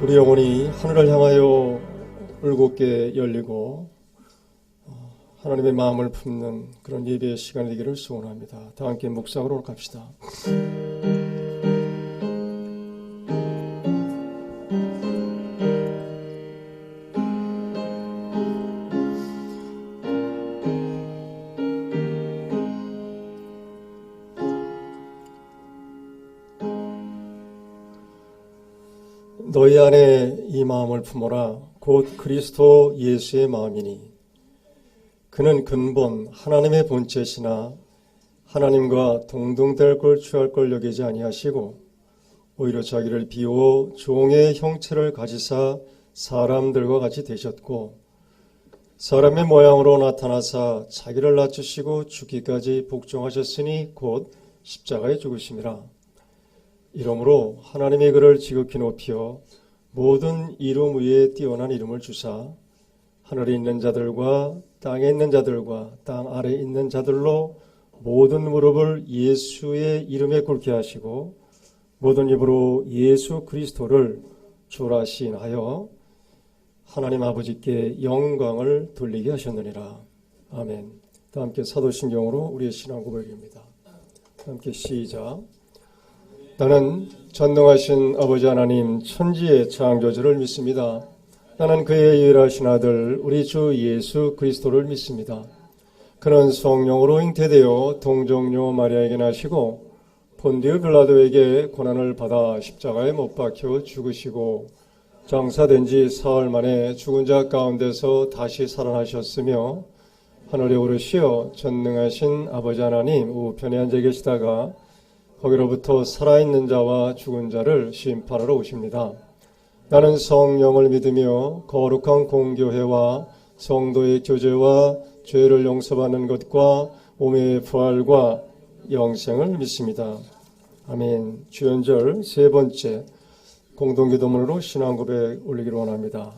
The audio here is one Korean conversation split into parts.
우리 영혼이 하늘을 향하여 울곧게 열리고 하나님의 마음을 품는 그런 예배의 시간이 되기를 소원합니다. 다 함께 묵상으로 갑시다. 너희 안에 이 마음을 품어라. 곧 그리스도 예수의 마음이니 그는 근본 하나님의 본체시나 하나님과 동등될 걸 취할 걸 여기지 아니하시고 오히려 자기를 비워 종의 형체를 가지사 사람들과 같이 되셨고 사람의 모양으로 나타나사 자기를 낮추시고 죽기까지 복종하셨으니 곧 십자가에 죽으심이라. 이러므로 하나님의 그를 지극히 높여 모든 이름 위에 뛰어난 이름을 주사 하늘에 있는 자들과 땅에 있는 자들과 땅 아래에 있는 자들로 모든 무릎을 예수의 이름에 꿇게 하시고 모든 입으로 예수 그리스도를 주라 시인하여 하나님 아버지께 영광을 돌리게 하셨느니라. 아멘. 다 함께 사도신경으로 우리의 신앙 고백입니다. 함께 시작. 나는 전능하신 아버지 하나님 천지의 창조주를 믿습니다. 나는 그의 유일하신 아들 우리 주 예수 그리스도를 믿습니다. 그는 성령으로 잉태되어 동정녀 마리아에게 나시고 본디오 빌라도에게 고난을 받아 십자가에 못 박혀 죽으시고 장사된 지 사흘 만에 죽은 자 가운데서 다시 살아나셨으며 하늘에 오르시어 전능하신 아버지 하나님 우편에 앉아 계시다가 거기로부터 살아있는 자와 죽은 자를 심판하러 오십니다. 나는 성령을 믿으며 거룩한 공교회와 성도의 교제와 죄를 용서받는 것과 몸의 부활과 영생을 믿습니다. 아멘. 주연절 세 번째 공동기도문으로 신앙고백 올리기를 원합니다.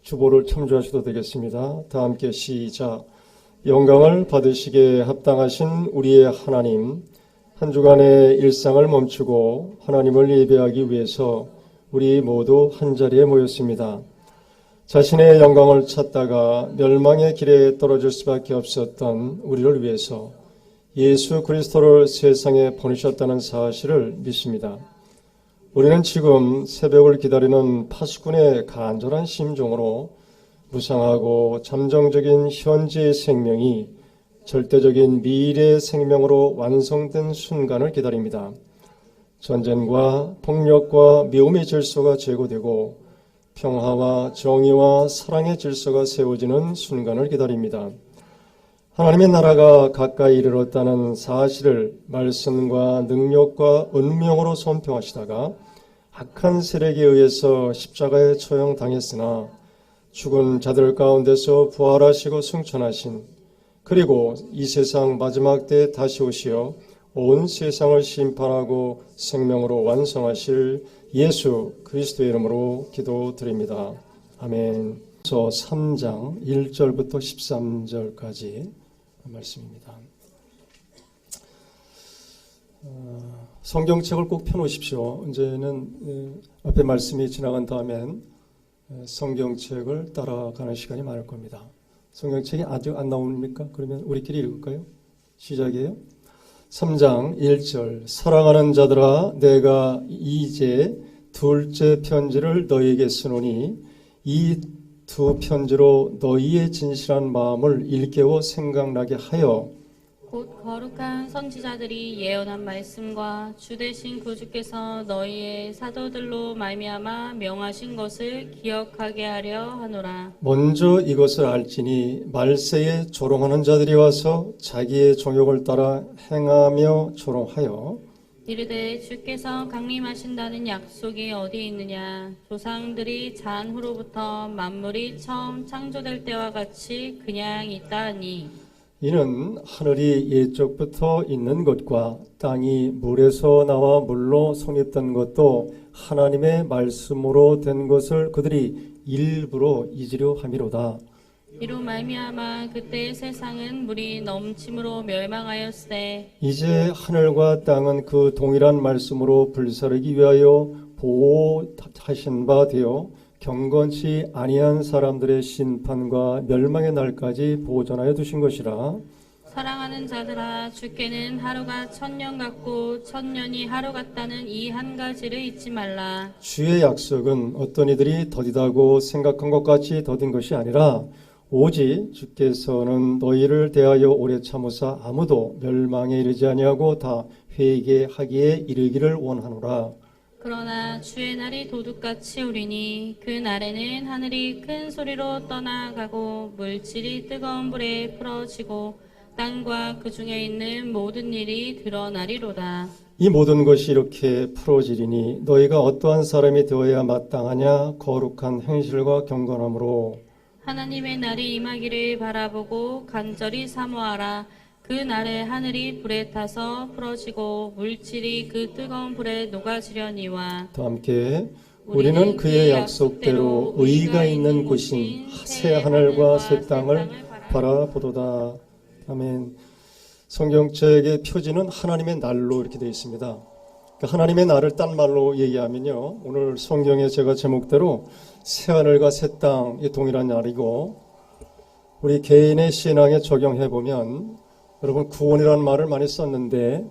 주보를 첨주하셔도 되겠습니다. 다 함께 시작. 영광을 받으시기에 합당하신 우리의 하나님, 한 주간의 일상을 멈추고 하나님을 예배하기 위해서 우리 모두 한자리에 모였습니다. 자신의 영광을 찾다가 멸망의 길에 떨어질 수밖에 없었던 우리를 위해서 예수 그리스도를 세상에 보내셨다는 사실을 믿습니다. 우리는 지금 새벽을 기다리는 파수꾼의 간절한 심정으로 무상하고 잠정적인 현재의 생명이 절대적인 미래의 생명으로 완성된 순간을 기다립니다. 전쟁과 폭력과 미움의 질서가 제고되고 평화와 정의와 사랑의 질서가 세워지는 순간을 기다립니다. 하나님의 나라가 가까이 이르렀다는 사실을 말씀과 능력과 은명으로 선포하시다가 악한 세력에 의해서 십자가에 처형당했으나 죽은 자들 가운데서 부활하시고 승천하신 그리고 이 세상 마지막 때에 다시 오시어 온 세상을 심판하고 생명으로 완성하실 예수 그리스도의 이름으로 기도드립니다. 아멘. 서 3장 1절부터 13절까지 말씀입니다. 성경책을 꼭 펴놓으십시오. 이제는 앞에 말씀이 지나간 다음엔 성경책을 따라가는 시간이 많을 겁니다. 성경책이 아직 안 나옵니까? 그러면 우리끼리 읽을까요? 시작이에요. 3장 1절 사랑하는 자들아 내가 이제 둘째 편지를 너희에게 쓰노니 이 두 편지로 너희의 진실한 마음을 일깨워 생각나게 하여 곧 거룩한 선지자들이 예언한 말씀과 주 되신 구주께서 너희의 사도들로 말미암아 명하신 것을 기억하게 하려 하노라. 먼저 이것을 알지니 말세에 조롱하는 자들이 와서 자기의 정욕을 따라 행하며 조롱하여 이르되 주께서 강림하신다는 약속이 어디 있느냐. 조상들이 잔 후로부터 만물이 처음 창조될 때와 같이 그냥 있다 하니 이는 하늘이 옛적부터 있는 것과 땅이 물에서 나와 물로 성립된 것도 하나님의 말씀으로 된 것을 그들이 일부러 잊으려 함이로다. 이로 말미암아 그때 세상은 물이 넘침으로 멸망하였으되 이제 하늘과 땅은 그 동일한 말씀으로 불사르기 위하여 보호하신 바 되어 경건치 아니한 사람들의 심판과 멸망의 날까지 보존하여 두신 것이라. 사랑하는 자들아, 주께는 하루가 1000년 같고 1000년이 하루 같다는 이 한 가지를 잊지 말라. 주의 약속은 어떤 이들이 더디다고 생각한 것 같이 더딘 것이 아니라 오직 주께서는 너희를 대하여 오래 참으사 아무도 멸망에 이르지 아니하고 다 회개하기에 이르기를 원하노라. 그러나 주의 날이 도둑같이 오리니 그 날에는 하늘이 큰 소리로 떠나가고 물질이 뜨거운 불에 풀어지고 땅과 그 중에 있는 모든 일이 드러나리로다. 이 모든 것이 이렇게 풀어지리니 너희가 어떠한 사람이 되어야 마땅하냐? 거룩한 행실과 경건함으로 하나님의 날이 임하기를 바라보고 간절히 사모하라. 그 날에 하늘이 불에 타서 풀어지고 물질이 그 뜨거운 불에 녹아지려니와. 다 함께 우리는 그의 약속대로 의가 있는 곳인 새 하늘과 새 땅을 바라보도다. 아멘. 성경책의 표지는 하나님의 날로 이렇게 되어 있습니다. 그러니까 하나님의 날을 딴 말로 얘기하면요, 오늘 성경에 제가 제목대로 새 하늘과 새 땅이 동일한 날이고, 우리 개인의 신앙에 적용해 보면 여러분 구원이라는 말을 많이 썼는데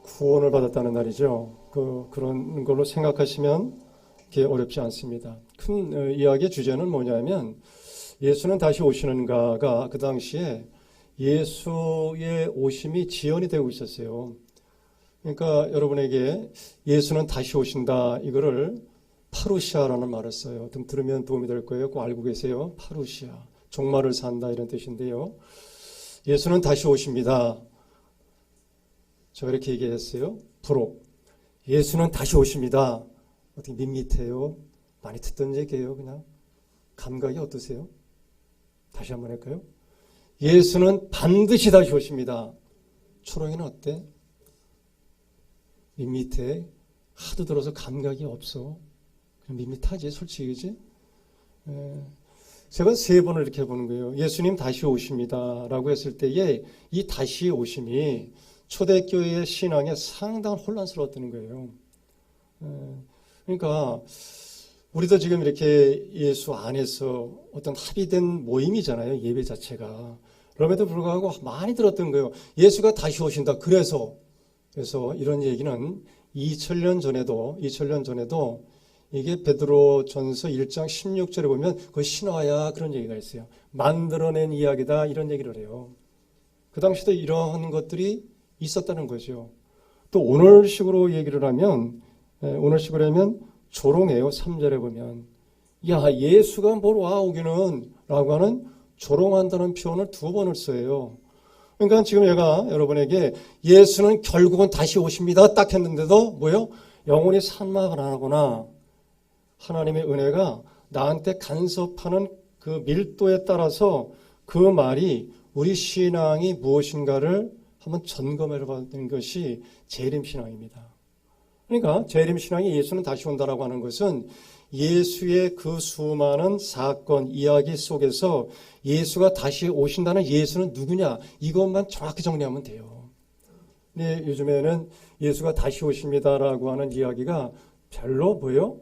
구원을 받았다는 날이죠. 그런 걸로 생각하시면 그게 어렵지 않습니다. 큰 이야기의 주제는 뭐냐면 예수는 다시 오시는가가 그 당시에 예수의 오심이 지연이 되고 있었어요. 그러니까 여러분에게 예수는 다시 오신다, 이거를 파루시아라는 말을 써요. 좀 들으면 도움이 될 거예요. 꼭 알고 계세요. 파루시아, 종말을 산다, 이런 뜻인데요. 예수는 다시 오십니다. 제가 이렇게 얘기했어요. 부록. 예수는 다시 오십니다. 어떻게 밋밋해요? 많이 듣던 얘기예요. 그냥 감각이 어떠세요? 다시 한번 할까요? 예수는 반드시 다시 오십니다. 초롱이는 어때? 밋밋해. 하도 들어서 감각이 없어. 그냥 밋밋하지, 솔직히, 그지? 제가 3번을 이렇게 해보는 거예요. 예수님 다시 오십니다 라고 했을 때에 이 다시 오심이 초대교회의 신앙에 상당한 혼란스러웠다는 거예요. 그러니까 우리도 지금 이렇게 예수 안에서 어떤 합의된 모임이잖아요. 예배 자체가. 그럼에도 불구하고 많이 들었던 거예요. 예수가 다시 오신다. 그래서 이런 얘기는 2000년 전에도 이게 베드로전서 1장 16절에 보면 그 신화야, 그런 얘기가 있어요. 만들어낸 이야기다, 이런 얘기를 해요. 그 당시도 이러한 것들이 있었다는 거죠. 또 오늘식으로 얘기를 하면 조롱해요. 3절에 보면 야, 예수가 뭘 와 오기는 라고 하는 조롱한다는 표현을 2번을 써요. 그러니까 지금 얘가 여러분에게 예수는 결국은 다시 오십니다 딱 했는데도 뭐요? 영혼이 산막을 안 하구나. 하나님의 은혜가 나한테 간섭하는 그 밀도에 따라서 그 말이 우리 신앙이 무엇인가를 한번 점검해 보는 것이 재림신앙입니다. 그러니까 재림신앙이 예수는 다시 온다라고 하는 것은 예수의 그 수많은 사건, 이야기 속에서 예수가 다시 오신다는 예수는 누구냐, 이것만 정확히 정리하면 돼요. 근데 요즘에는 예수가 다시 오십니다라고 하는 이야기가 별로 뭐예요?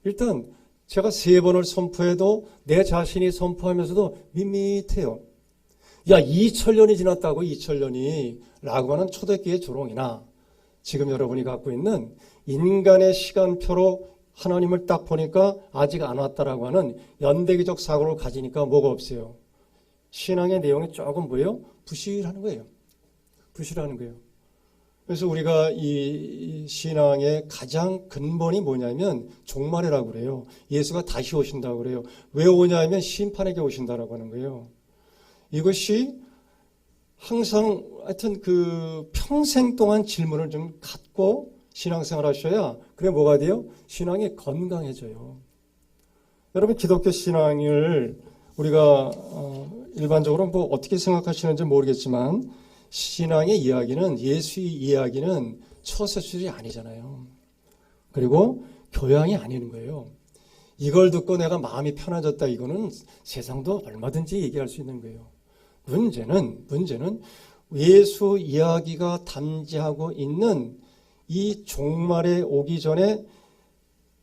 일단 제가 3번을 선포해도 내 자신이 선포하면서도 밋밋해요. 야, 2000년이 지났다고, 2000년이 라고 하는 초대교회 조롱이나 지금 여러분이 갖고 있는 인간의 시간표로 하나님을 딱 보니까 아직 안 왔다라고 하는 연대기적 사고를 가지니까 뭐가 없어요. 신앙의 내용이 조금 뭐예요? 부실하는 거예요. 부실하는 거예요. 그래서 우리가 이 신앙의 가장 근본이 뭐냐면 종말이라고 그래요. 예수가 다시 오신다고 그래요. 왜 오냐면 심판에게 오신다라고 하는 거예요. 이것이 항상 하여튼 그 평생 동안 질문을 좀 갖고 신앙생활 하셔야 그래 뭐가 돼요? 신앙이 건강해져요. 여러분 기독교 신앙을 우리가 일반적으로 뭐 어떻게 생각하시는지 모르겠지만 신앙의 이야기는 예수의 이야기는 처세술이 아니잖아요. 그리고 교양이 아닌 거예요. 이걸 듣고 내가 마음이 편해졌다 이거는 세상도 얼마든지 얘기할 수 있는 거예요. 문제는 예수 이야기가 담지하고 있는 이 종말에 오기 전에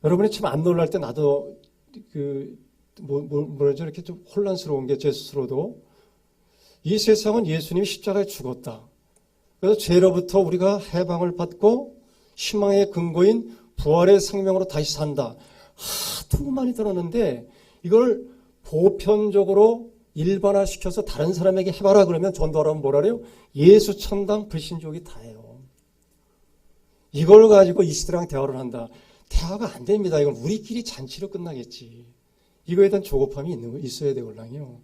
여러분이 참 안 놀랄 때 나도 뭐라죠? 이렇게 좀 혼란스러운 게 제 스스로도 이 세상은 예수님이 십자가에 죽었다. 그래서 죄로부터 우리가 해방을 받고 희망의 근거인 부활의 생명으로 다시 산다. 하도 많이 들었는데 이걸 보편적으로 일반화시켜서 다른 사람에게 해봐라 그러면 전도하라면 뭐라 그래요? 예수 천당 불신족이 다예요. 이걸 가지고 이 시대랑 대화를 한다. 대화가 안 됩니다. 이건 우리끼리 잔치로 끝나겠지. 이거에 대한 조급함이 있어야 되걸랑요.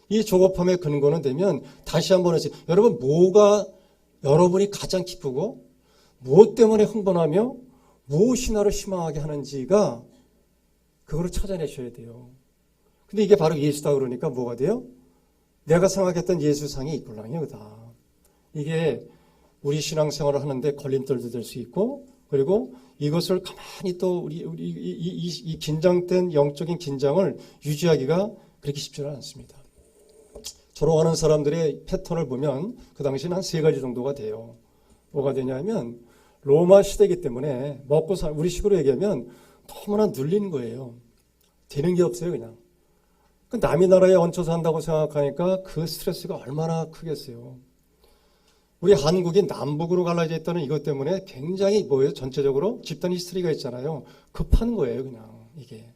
이 조급함의 근거는 되면 다시 한번 하세요. 여러분 뭐가 여러분이 가장 기쁘고 무엇 때문에 흥분하며 무엇이 나를 희망하게 하는지가 그거를 찾아내셔야 돼요. 근데 이게 바로 예수다 그러니까 뭐가 돼요? 내가 생각했던 예수상이 있걸랑요. 다. 이게 우리 신앙생활을 하는데 걸림돌도 될 수 있고 그리고 이것을 가만히 또 우리 이 긴장된 영적인 긴장을 유지하기가 그렇게 쉽지는 않습니다. 졸업하는 사람들의 패턴을 보면 그 당시는 한 3가지 정도가 돼요. 뭐가 되냐면 로마 시대이기 때문에 먹고 살 우리 식으로 얘기하면 너무나 눌리는 거예요. 되는 게 없어요, 그냥. 그 남의 나라에 얹혀 산다고 생각하니까 그 스트레스가 얼마나 크겠어요. 우리 한국이 남북으로 갈라져 있다는 이것 때문에 굉장히 뭐예요? 전체적으로 집단 히스토리가 있잖아요. 급한 거예요, 그냥 이게.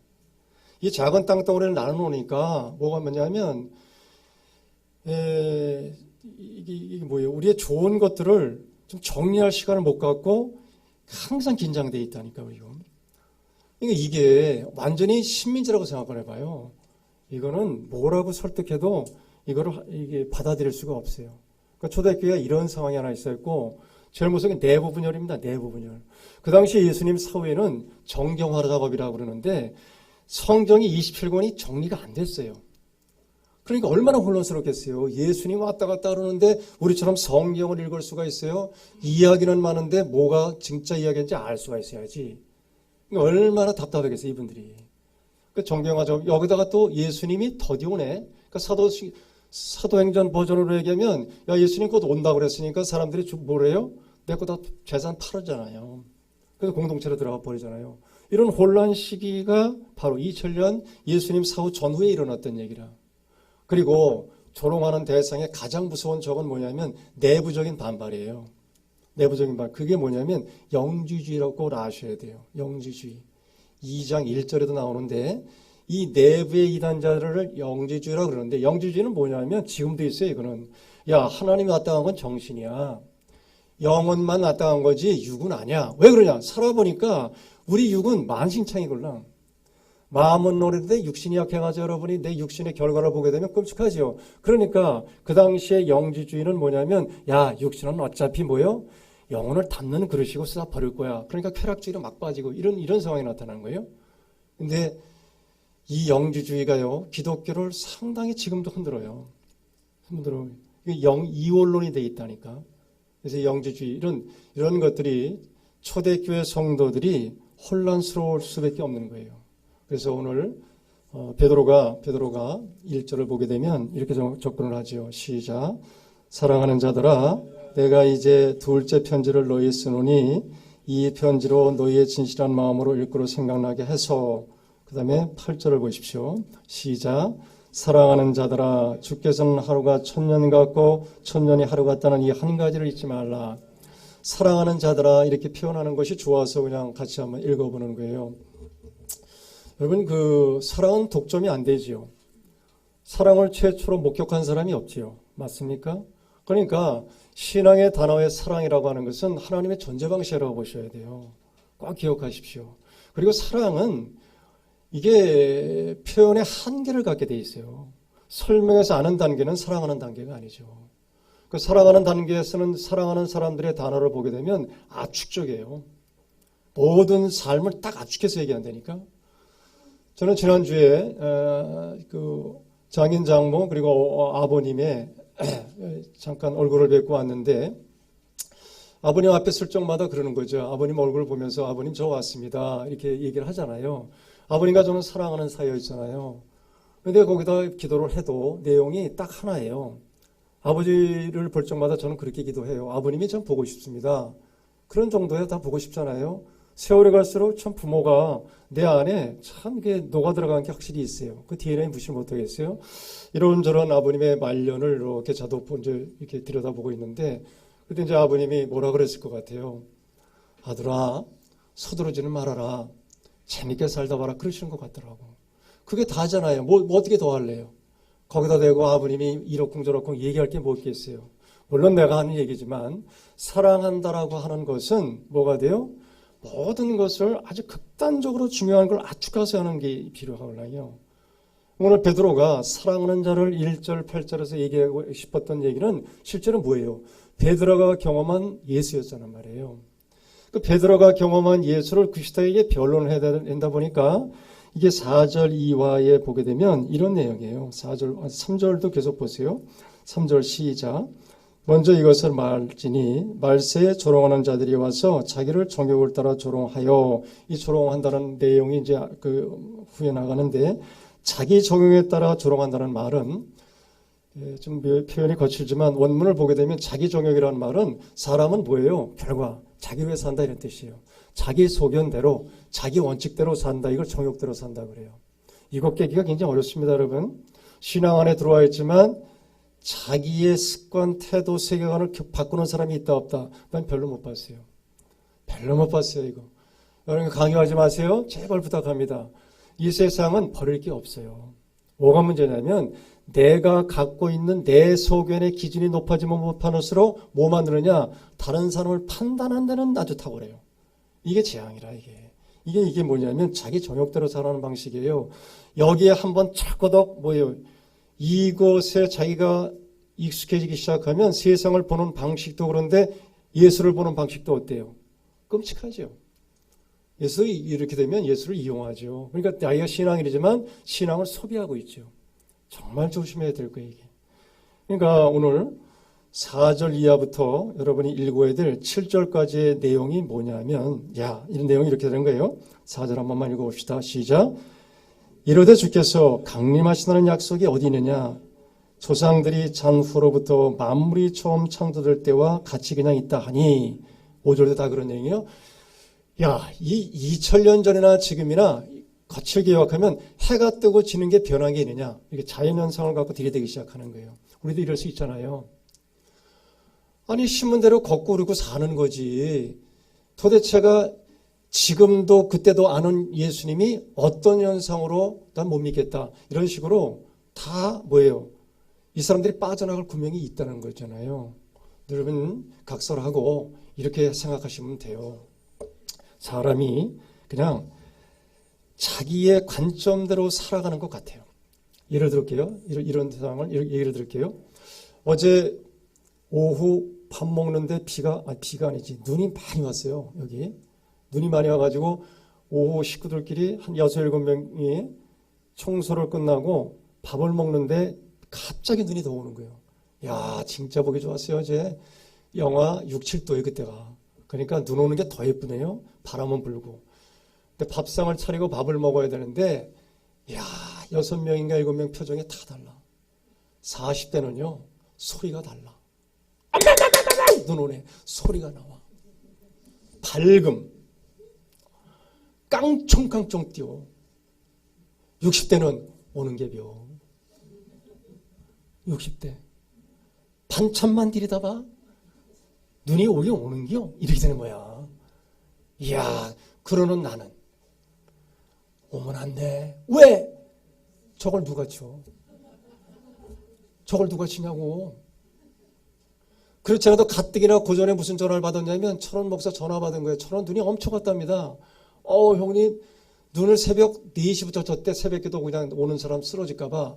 이 작은 땅덩어리를 나눠놓으니까 뭐가 뭐냐면 이게 뭐예요? 우리의 좋은 것들을 좀 정리할 시간을 못 갖고 항상 긴장돼 있다니까 우리가. 그러니까 이게 완전히 식민지라고 생각을 해봐요. 이거는 뭐라고 설득해도 이게 받아들일 수가 없어요. 그러니까 초대교회가 이런 상황이 하나 있었고 제일 무서운 게 내부 분열입니다. 내부 분열. 그 당시 예수님 사후에는 정경화 작업이라고 그러는데 성경이 27권이 정리가 안 됐어요. 그러니까 얼마나 혼란스럽겠어요. 예수님 왔다 갔다 그러는데 우리처럼 성경을 읽을 수가 있어요. 이야기는 많은데 뭐가 진짜 이야기인지 알 수가 있어야지. 그러니까 얼마나 답답하겠어요, 이분들이. 그 정경화 작업 여기다가 또 예수님이 더디 오네. 그러니까 사도행전 버전으로 얘기하면 야 예수님 곧 온다고 그랬으니까 사람들이 뭐래요? 내 거 다 재산 팔았잖아요. 그래서 공동체로 들어가 버리잖아요. 이런 혼란 시기가 바로 2000년 예수님 사후 전후에 일어났던 얘기라. 그리고 조롱하는 대상의 가장 무서운 적은 뭐냐면 내부적인 반발이에요. 내부적인 반발. 그게 뭐냐면 영지주의라고 꼭 아셔야 돼요. 영지주의. 2장 1절에도 나오는데 이 내부의 이단자를 영지주의라고 그러는데 영지주의는 뭐냐면 지금도 있어요. 이거는 야 하나님이 마땅한 건 정신이야. 영혼만 마땅한 거지 육은 아니야. 왜 그러냐? 살아보니까 우리 육은 만신창이걸랑. 마음은 노래인데 육신이 약해가지고 여러분이 내 육신의 결과를 보게 되면 끔찍하죠. 그러니까 그 당시에 영지주의는 뭐냐면 야 육신은 어차피 뭐요? 영혼을 담는 그릇이고 쓰다 버릴 거야. 그러니까 쾌락주의로 막 빠지고 이런 상황이 나타나는 거예요. 근데 이 영지주의가요 기독교를 상당히 지금도 흔들어요. 이원론이 돼 있다니까. 그래서 영지주의 이런 것들이 초대교회 성도들이 혼란스러울 수밖에 없는 거예요. 그래서 오늘 베드로가 1절을 보게 되면 이렇게 접근을 하죠. 시작. 사랑하는 자들아 내가 이제 둘째 편지를 너희에 쓰노니 이 편지로 너희의 진실한 마음으로 읽고로 생각나게 해서 그 다음에 8절을 보십시오. 시작. 사랑하는 자들아 주께서는 하루가 1000년 같고 1000년이 하루 같다는 이 한 가지를 잊지 말라. 사랑하는 자들아 이렇게 표현하는 것이 좋아서 그냥 같이 한번 읽어보는 거예요. 여러분 그 사랑은 독점이 안 되지요. 사랑을 최초로 목격한 사람이 없지요. 맞습니까? 그러니까 신앙의 단어의 사랑이라고 하는 것은 하나님의 존재 방식이라고 보셔야 돼요. 꼭 기억하십시오. 그리고 사랑은 이게 표현의 한계를 갖게 돼 있어요. 설명해서 아는 단계는 사랑하는 단계가 아니죠. 그 사랑하는 단계에서는 사랑하는 사람들의 단어를 보게 되면 압축적이에요. 모든 삶을 딱 압축해서 얘기한다니까. 저는 지난주에 그 장인 장모 그리고 아버님의 잠깐 얼굴을 뵙고 왔는데 아버님 앞에 쓸 적마다 그러는 거죠. 아버님 얼굴을 보면서 아버님 저 왔습니다. 이렇게 얘기를 하잖아요. 아버님과 저는 사랑하는 사이였잖아요. 그런데 거기다 기도를 해도 내용이 딱 하나예요. 아버지를 볼 적마다 저는 그렇게 기도해요. 아버님이 전 보고 싶습니다. 그런 정도에 다 보고 싶잖아요. 세월이 갈수록 참 부모가 내 안에 참 이게 녹아 들어간 게 확실히 있어요. 그 DNA 무시 못하겠어요. 이런저런 아버님의 말년을 이렇게 저도 이제 이렇게 들여다보고 있는데, 그때 이제 아버님이 뭐라 그랬을 것 같아요. 아들아, 서두르지는 말아라. 재밌게 살다 봐라. 그러시는 것 같더라고. 그게 다잖아요. 뭐 어떻게 더 할래요? 거기다 대고 아버님이 이러쿵저러쿵 얘기할 게 뭐 있겠어요. 물론 내가 하는 얘기지만 사랑한다라고 하는 것은 뭐가 돼요? 모든 것을 아주 극단적으로 중요한 걸 압축해서 하는 게 필요하거든요. 오늘 베드로가 사랑하는 자를 1절 8절에서 얘기하고 싶었던 얘기는 실제로 뭐예요? 베드로가 경험한 예수였잖아요 말이에요. 그 베드로가 경험한 예수를 그 시대에게 변론을 해야 된다 보니까 이게 4절 이하에 보게 되면 이런 내용이에요. 3절도 계속 보세요. 3절 시작. 먼저 이것을 말지니 말세에 조롱하는 자들이 와서 자기를 정욕을 따라 조롱하여, 이 조롱한다는 내용이 이제 그 후에 나가는데, 자기 정욕에 따라 조롱한다는 말은 좀 표현이 거칠지만 원문을 보게 되면 자기 정욕이라는 말은 사람은 뭐예요? 결과 자기 위해 산다 이런 뜻이에요. 자기 소견대로 자기 원칙대로 산다, 이걸 정욕대로 산다 그래요. 이것 깨기가 굉장히 어렵습니다 여러분. 신앙 안에 들어와 있지만 자기의 습관, 태도, 세계관을 바꾸는 사람이 있다 없다? 난 별로 못 봤어요. 별로 못 봤어요 이거. 여러분 강요하지 마세요. 제발 부탁합니다. 이 세상은 버릴 게 없어요. 뭐가 문제냐면 내가 갖고 있는 내 소견의 기준이 높아지면 못할수록 뭐 만드느냐? 다른 사람을 판단한다는 아주 탁월해요. 이게 재앙이라 이게 뭐냐면 자기 정욕대로 살아가는 방식이에요. 여기에 한번 철거덕 뭐예요? 이곳에 자기가 익숙해지기 시작하면 세상을 보는 방식도 그런데 예수를 보는 방식도 어때요? 끔찍하죠. 예수 이렇게 되면 예수를 이용하죠. 그러니까 나이가 신앙이지만 신앙을 소비하고 있죠. 정말 조심해야 될 거예요 이게. 그러니까 오늘 4절 이하부터 여러분이 읽어야 될 7절까지의 내용이 뭐냐면, 이런 내용이 이렇게 되는 거예요. 4절 한 번만 읽어봅시다. 시작. 이르되 주께서 강림하시다는 약속이 어디 있느냐? 조상들이 장후로부터 만물이 처음 창조될 때와 같이 그냥 있다 하니. 5절도 다 그런 내용이에요. 이 2000년 전이나 지금이나 거칠게 요약하면 해가 뜨고 지는 게 변한 게 있느냐? 이렇게 자연현상을 갖고 들이대기 시작하는 거예요. 우리도 이럴 수 있잖아요. 아니 신문대로 거꾸르고 사는 거지. 도대체가 지금도 그때도 아는 예수님이 어떤 현상으로 난 못 믿겠다. 이런 식으로 다 뭐예요? 이 사람들이 빠져나갈 구명이 있다는 거잖아요. 여러분 각설하고 이렇게 생각하시면 돼요. 사람이 그냥 자기의 관점대로 살아가는 것 같아요. 예를 들게요. 이런 상황을 예를 들게요. 어제 오후 밥 먹는데 비가 아니지. 눈이 많이 왔어요. 여기. 눈이 많이 와가지고 오후 식구들끼리 한 6, 7명이 청소를 끝나고 밥을 먹는데 갑자기 눈이 더 오는 거예요. 진짜 보기 좋았어요. 어제 영하 6, 7도에 그때가. 그러니까 눈 오는 게 더 예쁘네요. 바람은 불고. 근데 밥상을 차리고 밥을 먹어야 되는데 6명인가 7명 표정이 다 달라. 40대는요. 소리가 달라. 눈 오네. 소리가 나와. 밝음. 깡총깡총 뛰어. 60대는 오는 게 묘. 60대. 반찬만 들이다봐. 눈이 오게 오는겨. 이렇게 되는 거야. 그러는 나는. 오면 안 돼. 왜? 저걸 누가 쳐? 저걸 누가 치냐고. 그렇지 않아도 가뜩이나 고전에 무슨 전화를 받았냐면 천원 목사 전화 받은 거예요. 천원 눈이 엄청 왔답니다. 형님 눈을 새벽 4시부터 졌대. 새벽에도 그냥 오는 사람 쓰러질까봐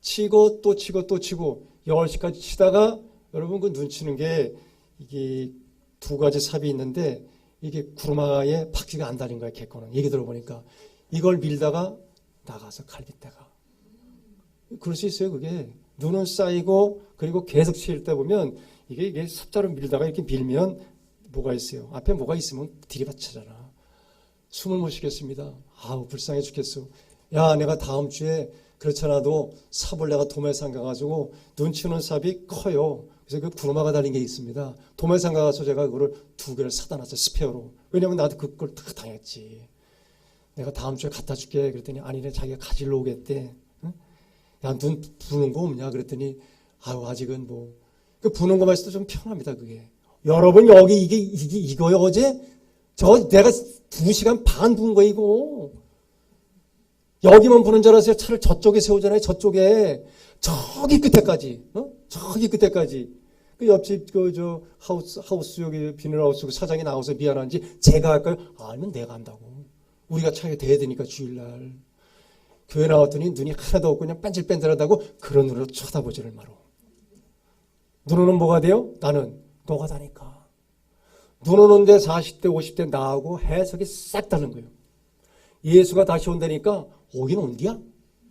치고 또 치고 또 치고 10시까지 치다가 여러분 그 눈 치는 게 이게 두 가지 삽이 있는데 이게 구르마에 바퀴가 안 달린 거야. 개코는. 얘기 들어보니까 이걸 밀다가 나가서 갈빗대가. 그럴 수 있어요. 그게 눈은 쌓이고 그리고 계속 칠 때 보면 이게 삽자로 밀다가 이렇게 밀면 뭐가 있어요. 앞에 뭐가 있으면 들이받치잖아. 숨을 못 쉬겠습니다. 불쌍해 죽겠어. 내가 다음 주에 그렇지 않아도 삽을 내가 도매상 가가지고 눈 치는 삽이 커요. 그래서 그 구르마가 달린 게 있습니다. 도매상가 가서 제가 그거를 2개를 사다 놨어요. 스페어로. 왜냐면 나도 그걸 다 당했지. 내가 다음 주에 갖다 줄게. 그랬더니 아니네, 자기가 가지러 오겠대. 응? 야, 눈 부는 거 없냐? 그랬더니 아유, 아직은 뭐. 그 부는 거만 있어도 좀 편합니다, 그게. 여러분, 여기 이거요, 어제? 내가 2시간 반 부은 거, 이거. 여기만 부는 줄 알았어요. 차를 저쪽에 세우잖아요, 저쪽에. 저기 끝에까지. 저기 끝에까지. 그 옆집, 하우스, 여기 비닐하우스 그 사장이 나와서 미안한지 제가 할까요? 아니면 내가 한다고. 우리가 차에 대야 되니까 주일날. 교회 나왔더니 눈이 하나도 없고 그냥 뺀질뺀질하다고 그런 눈으로 쳐다보지를 마라. 눈오는 뭐가 돼요? 나는 노가다니까. 눈 오는데 40대 50대 나하고 해석이 싹 다른 거예요. 예수가 다시 온다니까 오긴 온디야?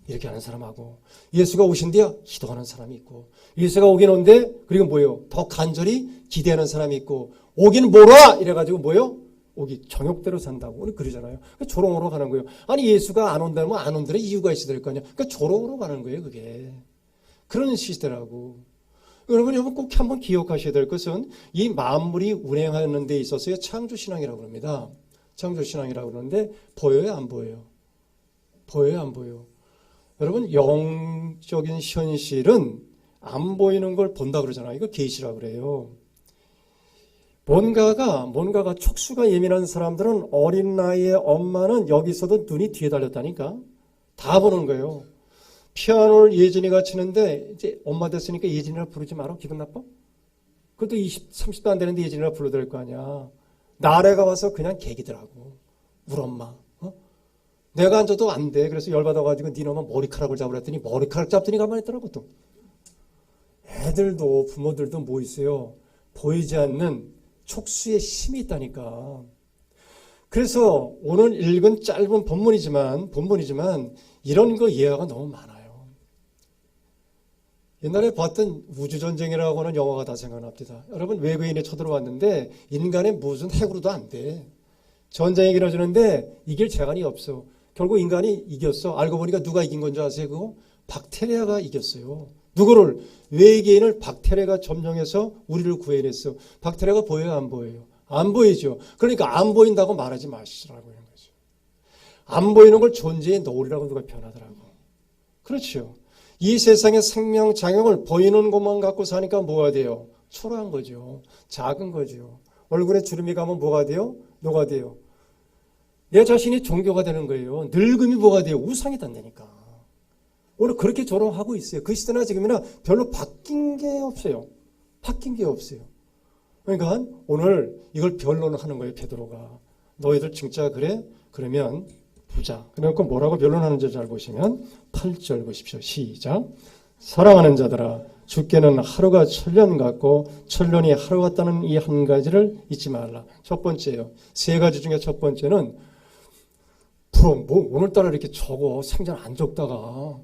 이렇게 하는 사람하고, 예수가 오신디야? 기도하는 사람이 있고, 예수가 오긴 온데 그리고 뭐예요? 더 간절히 기대하는 사람이 있고, 오긴 뭐라? 이래가지고 뭐예요? 오기 정욕대로 산다고. 우리 그러잖아요. 조롱으로 가는 거예요. 아니, 예수가 안 온다면 안 온다는 이유가 있어야 될 거 아니야. 그러니까 조롱으로 가는 거예요, 그게. 그런 시대라고. 여러분 꼭 한번 기억하셔야 될 것은 이 만물이 운행하는 데 있어서의 창조신앙이라고 합니다. 창조신앙이라고 그러는데 보여요, 안 보여요? 보여요, 안 보여요? 여러분, 영적인 현실은 안 보이는 걸 본다 그러잖아요. 이거 계시라고 그래요. 뭔가가 촉수가 예민한 사람들은 어린 나이에 엄마는 여기서도 눈이 뒤에 달렸다니까. 다 보는 거예요. 피아노를 예진이가 치는데 이제 엄마 됐으니까 예진이라 부르지 마라. 기분 나빠? 그것도 20, 30도 안 되는데 예진이라 불러야 될 거 아니야. 나래가 와서 그냥 개기더라고. 우리 엄마. 내가 앉아도 안 돼. 그래서 열받아가지고 네 놈아 머리카락을 잡으라 했더니 머리카락 잡더니 가만히 있더라고 또. 애들도 부모들도 뭐 있어요. 보이지 않는 촉수의 힘이 있다니까. 그래서 오늘 읽은 짧은 본문이지만 이런 거 예화가 너무 많아요. 옛날에 봤던 우주전쟁이라고 하는 영화가 다 생각납니다. 여러분, 외계인이 쳐들어왔는데 인간의 무슨 핵으로도 안 돼. 전쟁이 길어지는데 이길 재간이 없어. 결국 인간이 이겼어. 알고 보니까 누가 이긴 건지 아세요? 그거? 박테리아가 이겼어요. 누구를? 외계인을 박테리아가 점령해서 우리를 구해냈어. 박테리아가 보여요, 안 보여요? 안 보이죠. 그러니까 안 보인다고 말하지 마시라고 하는 거죠. 안 보이는 걸 존재의 노을이라고 누가 표현하더라고. 그렇죠. 이 세상의 생명 장형을 보이는 것만 갖고 사니까 뭐가 돼요? 초라한 거죠. 작은 거죠. 얼굴에 주름이 가면 뭐가 돼요? 노가 돼요. 내 자신이 종교가 되는 거예요. 늙음이 뭐가 돼요? 우상이 된다니까. 오늘 그렇게 조롱하고 있어요. 그 시대나 지금이나 별로 바뀐 게 없어요. 바뀐 게 없어요. 그러니까 오늘 이걸 변론하는 거예요. 베드로가. 너희들 진짜 그래? 그러면 보자. 그러니까 뭐라고 변론하는지 잘 보시면 8절 보십시오. 시작. 사랑하는 자들아, 주께는 하루가 천년 같고 천년이 하루 같다는 이 한 가지를 잊지 말라. 첫 번째요. 3가지 중에 첫 번째는 뭐 오늘따라 이렇게 적어. 생전 안 적다가.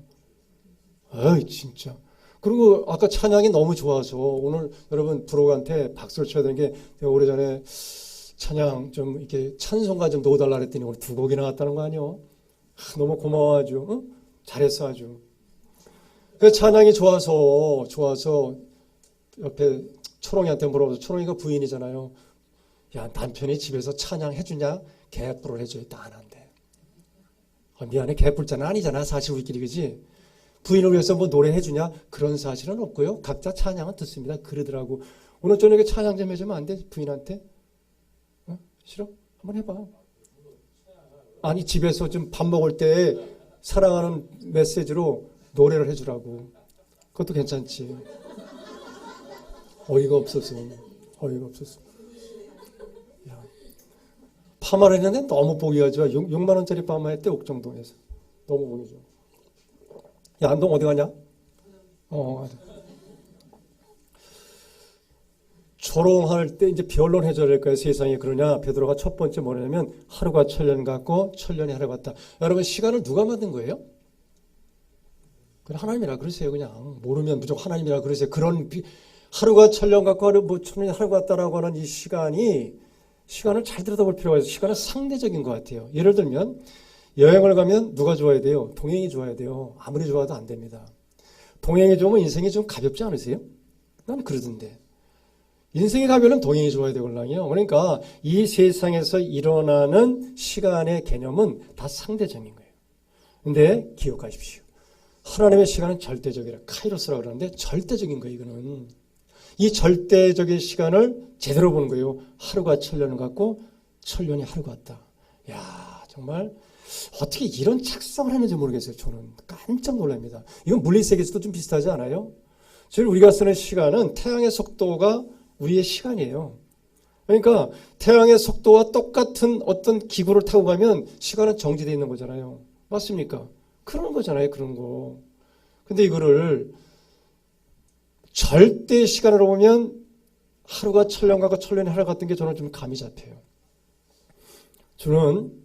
에이 진짜. 그리고 아까 찬양이 너무 좋아서 오늘 여러분 브로그한테 박수를 쳐야 되는 게, 제가 오래전에 찬양 좀 이렇게 찬송가 좀 넣어달라 그랬더니 오늘 2곡이 나왔다는 거 아니요? 너무 고마워 아주. 응? 잘했어 아주. 그 찬양이 좋아서 옆에 초롱이한테 물어봐서, 초롱이가 부인이잖아요. 야, 남편이 집에서 찬양 해주냐? 개뿔을 해줘야 안 한대. 미안해, 개뿔자는 아니잖아. 사실 우리끼리, 그지? 부인을 위해서 뭐 노래 해주냐? 그런 사실은 없고요. 각자 찬양은 듣습니다. 그러더라고. 오늘 저녁에 찬양 좀 해주면 안 돼? 부인한테? 어? 싫어? 한번 해봐. 아니, 집에서 좀 밥 먹을 때 사랑하는 메시지로 노래를 해주라고. 그것도 괜찮지. 어이가 없었어. 야, 파마를 했는데 너무 보기가 좋아. 6만 원짜리 파마 했대, 옥정동에서. 너무 보기 좋아. 야, 안동 어디 가냐? 조롱할 때 이제 변론해줘야 될 거예요. 세상이 그러냐? 베드로가 첫 번째 뭐냐면 하루가 천년 같고 천년이 하루 같다. 여러분, 시간을 누가 만든 거예요? 그냥 하나님이라 그러세요. 그냥 모르면 무조건 하나님이라 그러세요. 그런 하루가 천년 같고 뭐 천년이 하루 같다라고 하는 이 시간을 잘 들여다볼 필요가 있어요. 시간은 상대적인 것 같아요. 예를 들면 여행을 가면 누가 좋아야 돼요? 동행이 좋아야 돼요. 아무리 좋아도 안 됩니다. 동행이 좋으면 인생이 좀 가볍지 않으세요? 난 그러던데. 인생에 가면은 동행이 좋아야 되걸랑요. 그러니까 이 세상에서 일어나는 시간의 개념은 다 상대적인 거예요. 근데 기억하십시오. 하나님의 시간은 절대적이라 카이로스라고 그러는데 절대적인 거예요. 이거는. 이 절대적인 시간을 제대로 보는 거예요. 하루가 천년 같고 천년이 하루 같다. 야, 정말 어떻게 이런 착상을 했는지 모르겠어요. 저는 깜짝 놀랍니다. 이건 물리세계에서도 좀 비슷하지 않아요? 지금 우리가 쓰는 시간은 태양의 속도가 우리의 시간이에요. 그러니까 태양의 속도와 똑같은 어떤 기구를 타고 가면 시간은 정지되어 있는 거잖아요. 맞습니까? 그런 거잖아요. 그런 거. 근데 이거를 절대 시간으로 보면 하루가 천년 같고 천년이 하루 같은 게 저는 좀 감이 잡혀요. 저는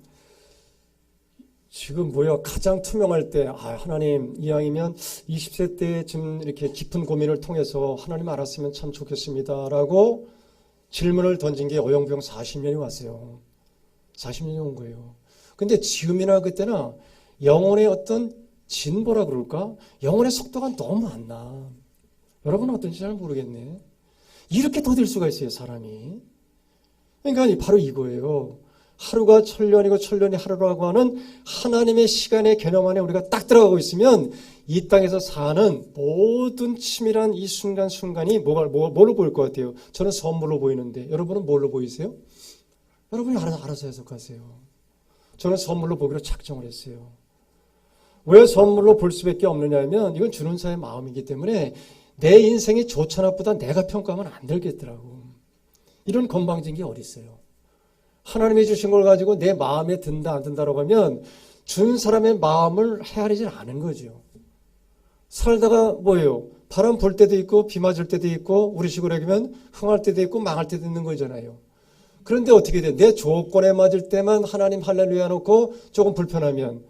지금 가장 투명할 때, 하나님, 이왕이면 20세 때 지금 이렇게 깊은 고민을 통해서 하나님 알았으면 참 좋겠습니다. 라고 질문을 던진 게 어영부영 40년이 왔어요. 40년이 온 거예요. 근데 지금이나 그때나 영혼의 어떤 진보라 그럴까? 영혼의 속도가 너무 안 나. 여러분은 어떤지 잘 모르겠네. 이렇게 더딜 수가 있어요, 사람이. 그러니까 바로 이거예요. 하루가 천년이고 천년이 하루라고 하는 하나님의 시간의 개념 안에 우리가 딱 들어가고 있으면 이 땅에서 사는 모든 치밀한 이 순간순간이 뭘로 보일 것 같아요? 저는 선물로 보이는데 여러분은 뭘로 보이세요? 여러분이 알아서 해석하세요. 저는 선물로 보기로 작정을 했어요. 왜 선물로 볼 수밖에 없느냐 하면 이건 주는 자의 마음이기 때문에 내 인생이 좋다 나쁘다 내가 평가하면 안 되겠더라고. 이런 건방진 게 어디 있어요? 하나님이 주신 걸 가지고 내 마음에 든다 안 든다라고 하면 준 사람의 마음을 헤아리질 않은 거죠. 살다가 뭐예요? 바람 불 때도 있고 비 맞을 때도 있고 우리 식으로 얘기하면 흥할 때도 있고 망할 때도 있는 거잖아요. 그런데 어떻게 돼? 내 조건에 맞을 때만 하나님 할렐루야 놓고 조금 불편하면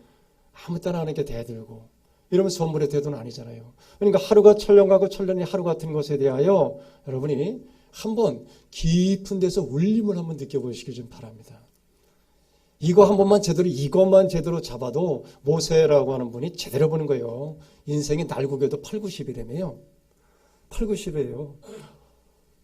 아무 때나 하는 게 대들고 이러면 선물의 대도는 아니잖아요. 그러니까 하루가 천년 가고 천년이 하루 같은 것에 대하여 여러분이 한번 깊은 데서 울림을 한번 느껴보시길 좀 바랍니다. 이것만 제대로 잡아도 모세라고 하는 분이 제대로 보는 거예요. 인생이 날고겨도 8, 90이라며요. 8, 90이에요.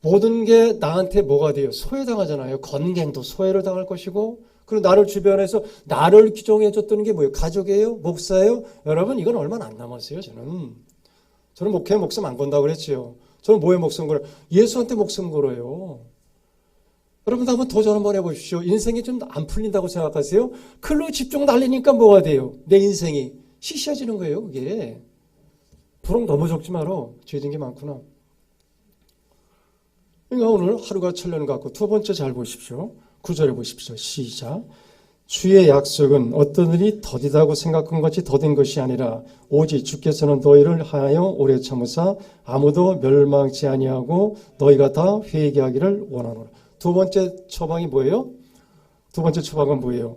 모든 게 나한테 뭐가 돼요? 소외당하잖아요. 건강도 소외를 당할 것이고 그리고 나를 주변에서 나를 규정해줬던 게 뭐예요? 가족이에요? 목사예요? 여러분 이건 얼마 안 남았어요. 저는 목회에 목숨 안 건다고 그랬지요. 저는 뭐에 목숨 걸어요? 예수한테 목숨 걸어요. 여러분도 한번 도전 한번 해보십시오. 인생이 좀 안 풀린다고 생각하세요? 글로 집중 날리니까 뭐가 돼요? 내 인생이 시시해지는 거예요. 그게. 부록 너무 적지 마라. 죄진 게 많구나. 그러니까 오늘 하루가 천년 같고 두 번째 잘 보십시오. 9절에 보십시오. 시작. 주의 약속은 어떤 일이 더디다고 생각한 것이 더딘 것이 아니라 오직 주께서는 너희를 하여 오래 참으사 아무도 멸망치 아니하고 너희가 다 회개하기를 원하노라. 두 번째 처방이 뭐예요? 두 번째 처방은 뭐예요?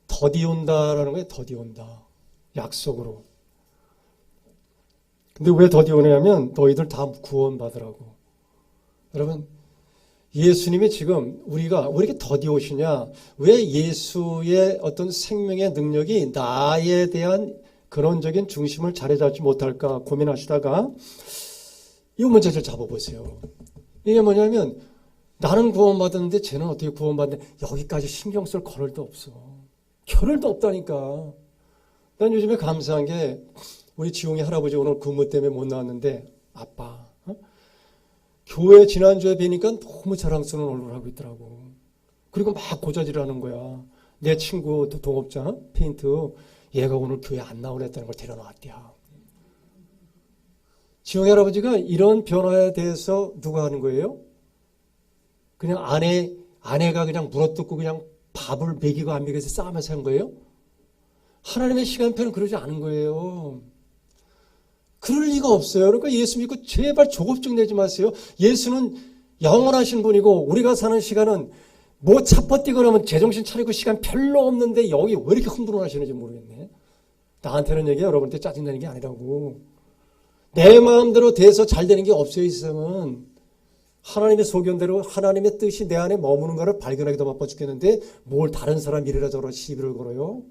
더디온다라는 거예요. 더디온다. 약속으로. 근데 왜 더디오냐면 너희들 다 구원받으라고. 여러분 예수님이 지금 우리가 왜 이렇게 더디 오시냐? 왜 예수의 어떤 생명의 능력이 나에 대한 근원적인 중심을 자리 잡지 못할까 고민하시다가 이 문제를 잡아보세요. 이게 뭐냐면 나는 구원받았는데 쟤는 어떻게 구원받는데 여기까지 신경 쓸 겨를도 없어. 겨를도 없다니까. 난 요즘에 감사한 게 우리 지웅이 할아버지 오늘 근무 때문에 못 나왔는데 아빠 교회 지난주에 뵈니까 너무 자랑스러운 얼굴을 하고 있더라고. 그리고 막 고자질하는 거야. 내 친구 동업자 페인트 얘가 오늘 교회 안 나오랬다는 걸 데려나왔대요. 지용이 할아버지가 이런 변화에 대해서 누가 하는 거예요? 그냥 아내가 그냥 물어뜯고 그냥 밥을 먹이고 안 먹여서 싸우면서 한 거예요? 하나님의 시간표는 그러지 않은 거예요. 그럴 리가 없어요. 그러니까 예수 믿고 제발 조급증 내지 마세요. 예수는 영원하신 분이고 우리가 사는 시간은 뭐 차퍼뛰거나 하면 제정신 차리고 시간 별로 없는데 여기 왜 이렇게 흥분하시는지 모르겠네. 나한테는 얘기야 여러분한테 짜증나는 게 아니라고. 내 마음대로 돼서 잘 되는 게 없어요. 이 세상은. 하나님의 소견대로 하나님의 뜻이 내 안에 머무는 것을 발견하기도 바빠 죽겠는데 뭘 다른 사람 이래라 저래라 시비를 걸어요.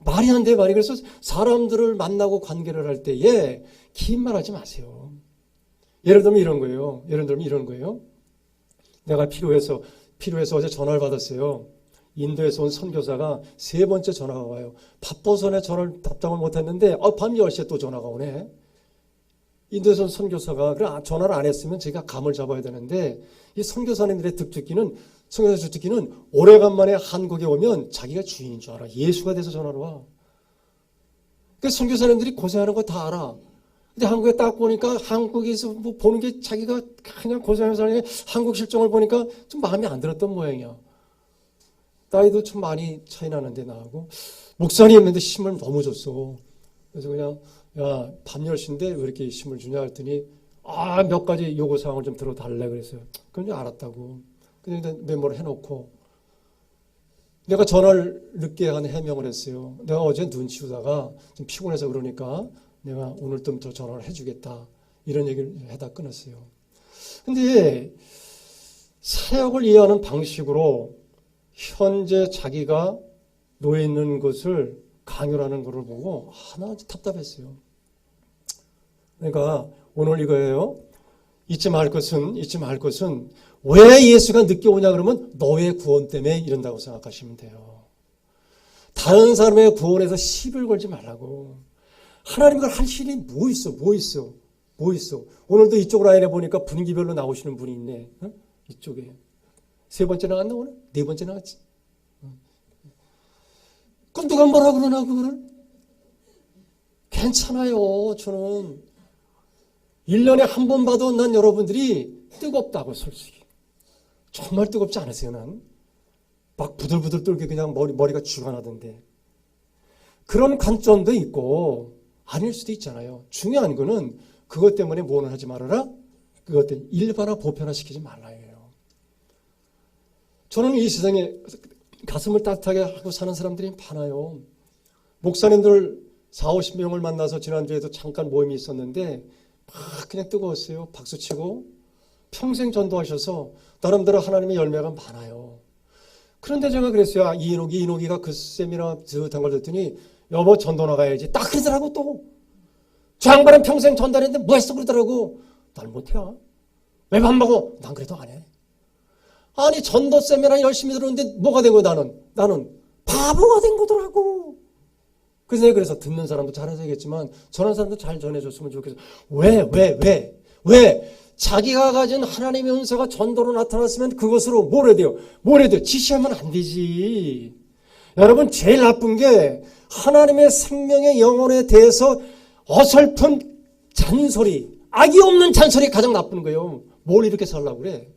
말이 안 돼, 말이. 그래서 사람들을 만나고 관계를 할 때에 긴 말 하지 마세요. 예를 들면 이런 거예요. 내가 필요해서 어제 전화를 받았어요. 인도에서 온 선교사가 3번째 전화가 와요. 바빠서 내 전화를 답장을 못했는데 밤 10시에 또 전화가 오네. 인도에서 온 선교사가 그래 전화를 안 했으면 제가 감을 잡아야 되는데 이 선교사님들의 선교사 주특기는 오래간만에 한국에 오면 자기가 주인인 줄 알아. 예수가 돼서 전화를 와. 그러니까 선교사님들이 고생하는 거 다 알아. 근데 한국에 딱 보니까 한국에서 뭐 보는 게 자기가 그냥 고생하는 사람이 한국 실정을 보니까 좀 마음에 안 들었던 모양이야. 나이도 좀 많이 차이 나는데 나하고 목사님인데 힘을 너무 줬어. 그래서 그냥 야, 밤 10시인데 왜 이렇게 힘을 주냐 했더니 몇 가지 요구사항을 좀 들어달래 그랬어요. 그런 줄 알았다고. 근데 메모를 해놓고 내가 전화를 늦게 한 해명을 했어요. 내가 어제 눈 치우다가 좀 피곤해서 그러니까 내가 오늘부터 전화를 해주겠다. 이런 얘기를 해다 끊었어요. 근데 사역을 이해하는 방식으로 현재 자기가 놓여 있는 것을 강요하는 것을 보고 하나 답답했어요. 그러니까 오늘 이거예요. 잊지 말 것은 왜 예수가 늦게 오냐 그러면 너의 구원 때문에 이런다고 생각하시면 돼요. 다른 사람의 구원에서 시비를 걸지 말라고. 하나님과 할 일이 뭐 있어. 오늘도 이쪽 라인에 보니까 분기별로 나오시는 분이 있네. 어? 이쪽에. 3번째 나갔나 오늘? 4번째 나갔지. 그럼 누가 뭐라 그러나 그거를? 괜찮아요. 저는 1년에 한 번 봐도 난 여러분들이 뜨겁다고 솔직히. 정말 뜨겁지 않으세요 난? 막 부들부들 떨게 그냥 머리가 쥐가 나던데. 그런 관점도 있고 아닐 수도 있잖아요. 중요한 거는 그것 때문에 뭐는 하지 말아라. 그것 때문에 일반화 보편화시키지 말라예요. 저는 이 세상에 가슴을 따뜻하게 하고 사는 사람들이 많아요. 목사님들 40-50명을 만나서 지난주에도 잠깐 모임이 있었는데 막 그냥 뜨거웠어요. 박수치고 평생 전도하셔서 나름대로 하나님의 열매가 많아요. 그런데 제가 그랬어요. 이인옥이가 그 세미나 저한 걸 듣더니 여보 전도 나가야지. 딱 그러더라고 또. 저 양반은 평생 전도했는데 뭐 했어 그러더라고. 난 못해. 왜 밥 먹어? 난 그래도 안 해. 아니 전도 세미나 열심히 들었는데 뭐가 된 거야 나는 바보가 된 거더라고. 그래서 듣는 사람도 잘해야겠지만 전하는 사람도 잘 전해줬으면 좋겠어. 왜? 자기가 가진 하나님의 은사가 전도로 나타났으면 그것으로 뭘 해야 돼요? 지시하면 안 되지. 여러분 제일 나쁜 게 하나님의 생명의 영혼에 대해서 어설픈 잔소리, 악이 없는 잔소리 가장 나쁜 거예요. 뭘 이렇게 살라고 그래?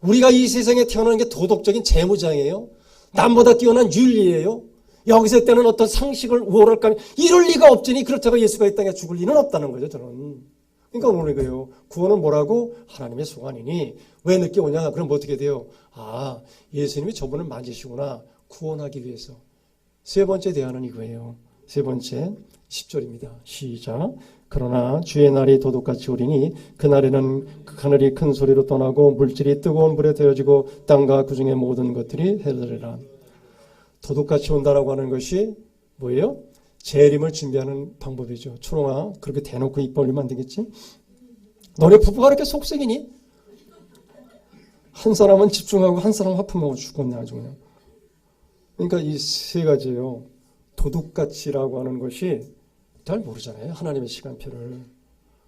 우리가 이 세상에 태어나는 게 도덕적인 재무장이에요. 남보다 뛰어난 윤리예요. 여기서 때는 어떤 상식을 우월할까 하면 이럴 리가 없지니 그렇다고 예수가 이 땅에 죽을 리는 없다는 거죠. 저는. 그러니까 오늘 이거예요. 구원은 뭐라고? 하나님의 소관이니 왜 늦게 오냐? 그럼 어떻게 돼요? 예수님이 저분을 만지시구나. 구원하기 위해서. 3번째 대안은 이거예요. 3번째 10절입니다. 시작. 그러나 주의 날이 도둑같이 오리니 그날에는 하늘이 큰 소리로 떠나고 물질이 뜨거운 불에 데워지고 땅과 그 중에 모든 것들이 해르리라. 도둑같이 온다라고 하는 것이 뭐예요? 재림을 준비하는 방법이죠. 초롱아 그렇게 대놓고 입 벌리면 안 되겠지? 너네 부부가 그렇게 속색이니? 한 사람은 집중하고 한 사람은 하품하고 죽었네 아주 그냥. 그러니까 이 3가지예요. 도둑같이라고 하는 것이 잘 모르잖아요. 하나님의 시간표를.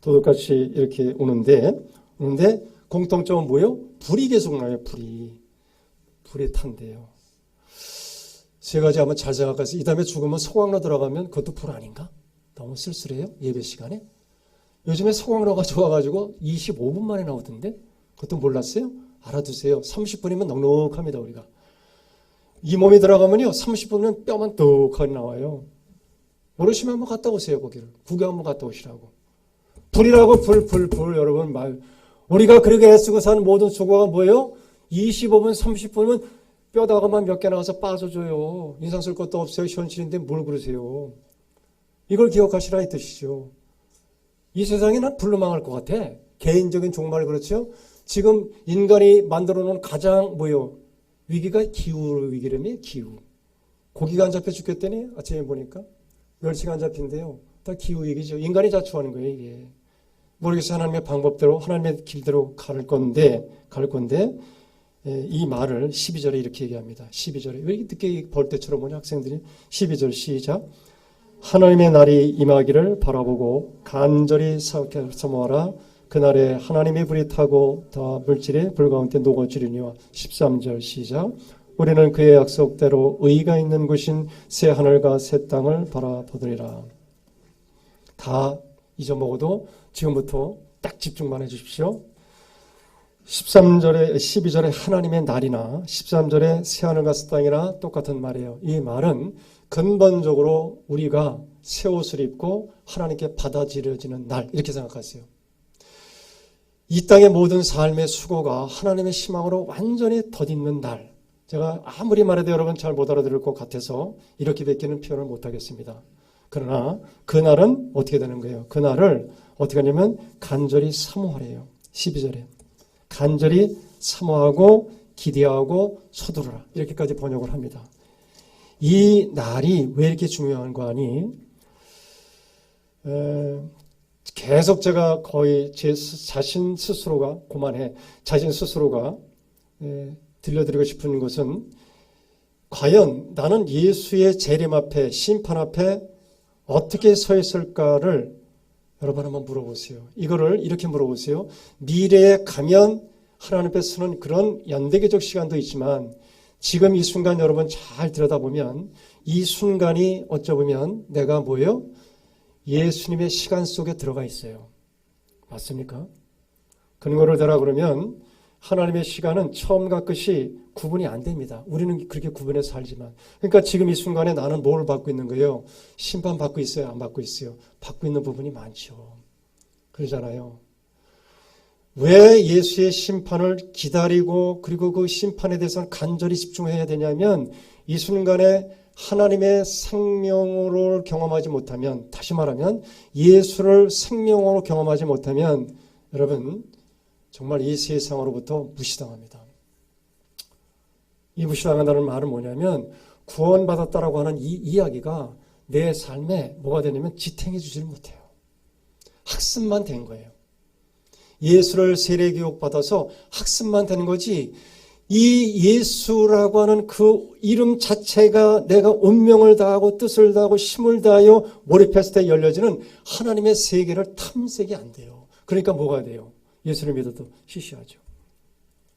도둑같이 이렇게 오는데 공통점은 뭐예요? 불이 계속 나요. 불에 탄대요. 3가지 한번 잘 생각해서 이 다음에 죽으면 소광로 들어가면 그것도 불 아닌가? 너무 쓸쓸해요? 예배 시간에? 요즘에 소광로가 좋아가지고 25분 만에 나오던데? 그것도 몰랐어요? 알아두세요. 30분이면 넉넉합니다 우리가. 이 몸이 들어가면요 30분이면 뼈만 떡하니 나와요. 모르시면 한번 갔다 오세요. 거기를 구경 한번 갔다 오시라고. 불이라고 불 여러분 말. 우리가 그렇게 애쓰고 사는 모든 수고가 뭐예요? 25분 30분이면 뼈다가만 몇 개 나와서 빠져줘요. 인상 쓸 것도 없어요. 현실인데 뭘 그러세요. 이걸 기억하시라 이 뜻이죠. 이 세상에 난 불로 망할 것 같아. 개인적인 종말 그렇죠. 지금 인간이 만들어 놓은 가장 위기가 기후 위기라며. 기후. 고기가 안 잡혀 죽겠다니 아침에 보니까 멸치가 안 잡힌대요. 다 기후 위기죠. 인간이 자초하는 거예요 이게. 모르겠어요. 하나님의 방법대로 하나님의 길대로 갈 건데 이 말을 12절에 이렇게 얘기합니다. 12절에 왜 이렇게 늦게 볼 때처럼 오냐 학생들이. 12절 시작. 하나님의 날이 임하기를 바라보고 간절히 사모하라. 그날에 하나님의 불이 타고 다 물질의 불 가운데 녹아지리니와. 13절 시작. 우리는 그의 약속대로 의가 있는 곳인 새 하늘과 새 땅을 바라보리라. 다 잊어먹어도 지금부터 딱 집중만 해주십시오. 13절에 12절에 하나님의 날이나 13절에 새하늘과 새 땅이나 똑같은 말이에요. 이 말은 근본적으로 우리가 새 옷을 입고 하나님께 받아들여지는 날, 이렇게 생각하세요. 이 땅의 모든 삶의 수고가 하나님의 희망으로 완전히 덧입는 날. 제가 아무리 말해도 여러분 잘 못 알아들을 것 같아서 이렇게 밖에는 표현을 못 하겠습니다. 그러나 그날은 어떻게 되는 거예요? 그날을 어떻게 하냐면 간절히 사모하래요. 12절에 간절히 사모하고 기대하고 서두르라, 이렇게까지 번역을 합니다. 이 날이 왜 이렇게 중요한 거 아니? 계속 제가 거의 제 자신 스스로가 자신 스스로가 들려드리고 싶은 것은, 과연 나는 예수의 재림 앞에, 심판 앞에 어떻게 서 있을까를 여러분 한번 물어보세요. 이거를 이렇게 물어보세요. 미래에 가면 하나님 앞에 서는 그런 연대기적 시간도 있지만, 지금 이 순간 여러분 잘 들여다보면 이 순간이 어쩌면 내가 뭐예요? 예수님의 시간 속에 들어가 있어요. 맞습니까? 근거를 대라 그러면 하나님의 시간은 처음과 끝이 구분이 안 됩니다. 우리는 그렇게 구분해서 살지만. 그러니까 지금 이 순간에 나는 뭘 받고 있는 거예요? 심판받고 있어요? 안 받고 있어요? 받고 있는 부분이 많죠. 그러잖아요. 왜 예수의 심판을 기다리고 그리고 그 심판에 대해서는 간절히 집중해야 되냐면, 이 순간에 하나님의 생명으로 경험하지 못하면, 다시 말하면 예수를 생명으로 경험하지 못하면 여러분 정말 이 세상으로부터 무시당합니다. 이 무시당한다는 말은 뭐냐면, 구원받았다라고 하는 이 이야기가 내 삶에 뭐가 되냐면 지탱해 주질 못해요. 학습만 된 거예요. 예수를 세례교육 받아서 학습만 되는 거지, 이 예수라고 하는 그 이름 자체가 내가 운명을 다하고 뜻을 다하고 힘을 다하여 몰입했을 때 열려지는 하나님의 세계를 탐색이 안 돼요. 그러니까 뭐가 돼요? 예수를 믿어도 시시하죠.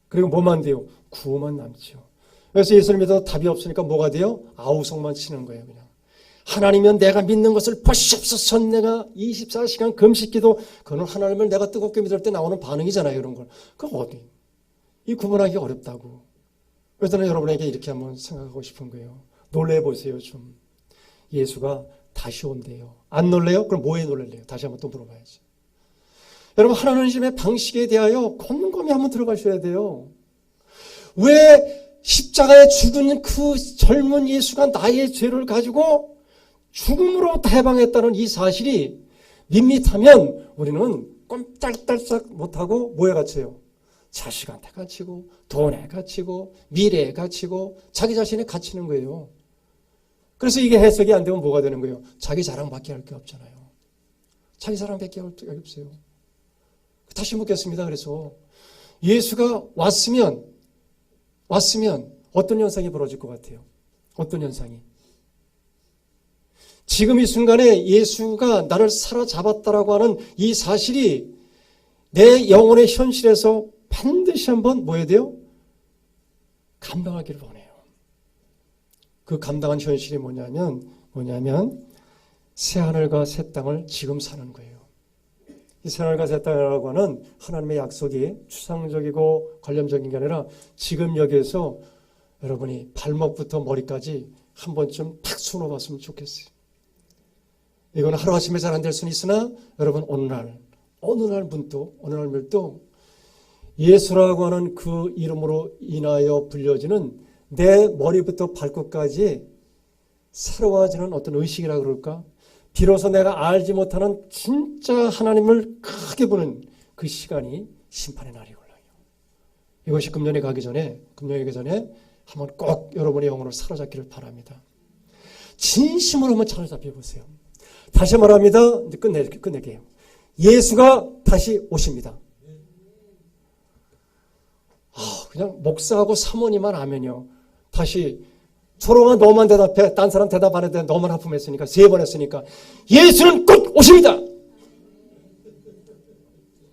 그리고 뭐만 돼요? 구호만 남죠. 그래서 예수를 믿어도 답이 없으니까 뭐가 돼요? 아우성만 치는 거예요. 그냥 하나님이면 내가 믿는 것을 보시옵소서. 내가 24시간 금식기도, 그건 하나님을 내가 뜨겁게 믿을 때 나오는 반응이잖아요. 이런 걸. 그거 어디? 이 구분하기 어렵다고. 그래서 저는 여러분에게 이렇게 한번 생각하고 싶은 거예요. 놀래보세요 좀. 예수가 다시 온대요. 안 놀래요? 그럼 뭐에 놀랄래요? 다시 한번 또 물어봐야지. 여러분, 하나님의 방식에 대하여 곰곰이 한번 들어가셔야 돼요. 왜 십자가에 죽은 그 젊은 예수가 나의 죄를 가지고 죽음으로부터 해방했다는 이 사실이 밋밋하면 우리는 꼼짝달싹 못하고 뭐에 갇혀요? 자식한테 갇히고 돈에 갇히고 미래에 갇히고 자기 자신에 갇히는 거예요. 그래서 이게 해석이 안 되면 뭐가 되는 거예요? 자기 자랑밖에 할 게 없잖아요. 자기 자랑밖에 할 게 없어요. 다시 묻겠습니다. 그래서 예수가 왔으면 어떤 현상이 벌어질 것 같아요? 어떤 현상이? 지금 이 순간에 예수가 나를 사로잡았다라고 하는 이 사실이 내 영혼의 현실에서 반드시 한번 뭐 해야 돼요? 감당하기를 원해요. 그 감당한 현실이 뭐냐면 새하늘과 새 땅을 지금 사는 거예요. 이 새하늘과 새 땅이라고 하는 하나님의 약속이 추상적이고 관념적인 게 아니라 지금 여기에서 여러분이 발목부터 머리까지 한 번쯤 탁 수놓아봤으면 좋겠어요. 이건 하루아침에 잘 안 될 수는 있으나 여러분 어느 날 문득 예수라고 하는 그 이름으로 인하여 불려지는 내 머리부터 발끝까지 새로워지는 어떤 의식이라 그럴까? 비로소 내가 알지 못하는 진짜 하나님을 크게 보는 그 시간이 심판의 날이 올라요. 이것이 금년에 가기 전에 한번 꼭 여러분의 영혼을 사로잡기를 바랍니다. 진심으로 한번 사로잡혀 보세요. 다시 말합니다. 끝낼게요. 예수가 다시 오십니다. 그냥 목사하고 사모님만 하면요. 다시 초롱아 너만 대답해. 딴 사람 대답 안 해도 돼. 너만 하품했으니까 3번 했으니까 예수는 곧 오십니다.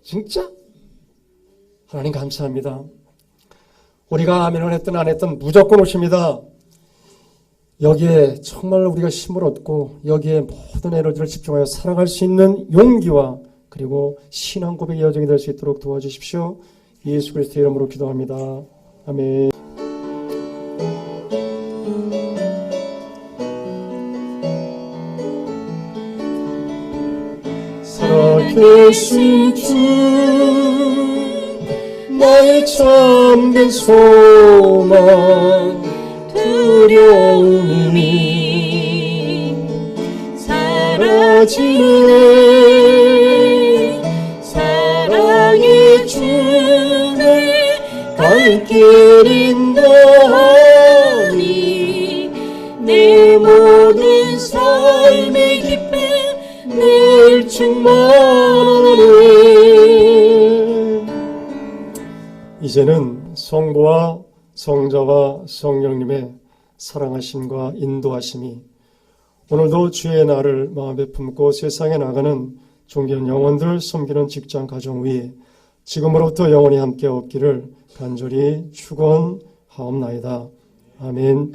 진짜? 하나님 감사합니다. 우리가 아멘을 했든 안 했든 무조건 오십니다. 여기에 정말 우리가 힘을 얻고 여기에 모든 에너지를 집중하여 살아갈 수 있는 용기와 그리고 신앙 고백의 여정이 될 수 있도록 도와주십시오. 예수 그리스도의 이름으로 기도합니다. 아멘. 살아계신 주 나의 참된 소망 두려움이 사라지네 사랑의 주내 갈 길 인도하니 내 모든 삶의 기쁨 늘 충만하네. 이제는 성부와 성자와 성령님의 사랑하심과 인도하심이 오늘도 주의 날을 마음에 품고 세상에 나가는 존귀한 영혼들 섬기는 직장 가정 위에 지금으로부터 영원히 함께 없기를 간절히 축원하옵나이다. 아멘.